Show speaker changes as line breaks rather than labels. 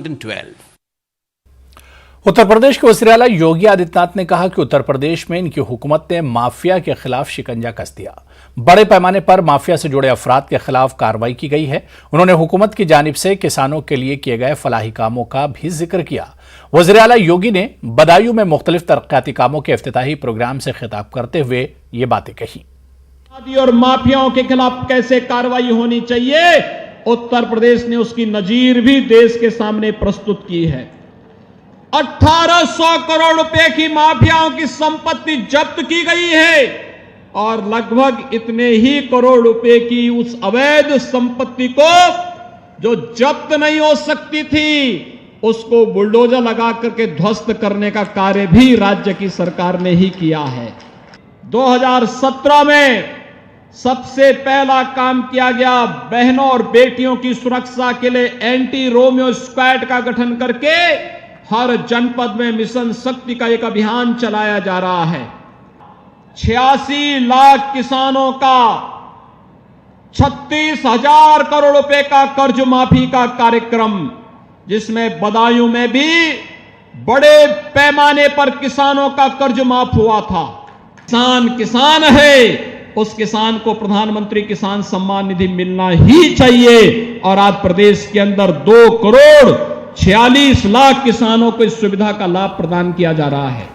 12।
उत्तर प्रदेश के वज़ीर आला योगी आदित्यनाथ ने कहा कि उत्तर प्रदेश में इनकी हुकूमत ने माफिया के खिलाफ शिकंजा कस दिया। बड़े पैमाने पर माफिया से जुड़े अफराद के खिलाफ कार्रवाई की गई है। उन्होंने हुकूमत की जानिब से किसानों के लिए किए गए फलाही कामों का भी जिक्र किया। वज़ीर आला योगी ने बदायूं में मुख्तलिफ तरक्याती कामों के इफ्तिताही प्रोग्राम से खिताब करते हुए ये बातें कही।
और माफियाओं के खिलाफ कैसे कार्रवाई होनी चाहिए, उत्तर प्रदेश ने उसकी नजीर भी देश के सामने प्रस्तुत की है। 1800 करोड़ रुपए की माफियाओं की संपत्ति जब्त की गई है और लगभग इतने ही करोड़ रुपए की उस अवैध संपत्ति को जो जब्त नहीं हो सकती थी उसको बुलडोजर लगा करके ध्वस्त करने का कार्य भी राज्य की सरकार ने ही किया है। 2017 में सबसे पहला काम किया गया, बहनों और बेटियों की सुरक्षा के लिए एंटी रोमियो स्क्वाड का गठन करके हर जनपद में मिशन शक्ति का एक अभियान चलाया जा रहा है। 86 लाख किसानों का 36,000 करोड़ रुपए का कर्ज माफी का कार्यक्रम, जिसमें बदायूं में भी बड़े पैमाने पर किसानों का कर्ज माफ हुआ था। किसान है, उस किसान को प्रधानमंत्री किसान सम्मान निधि मिलना ही चाहिए और आज प्रदेश के अंदर 2 करोड़ 46 लाख किसानों को इस सुविधा का लाभ प्रदान किया जा रहा है।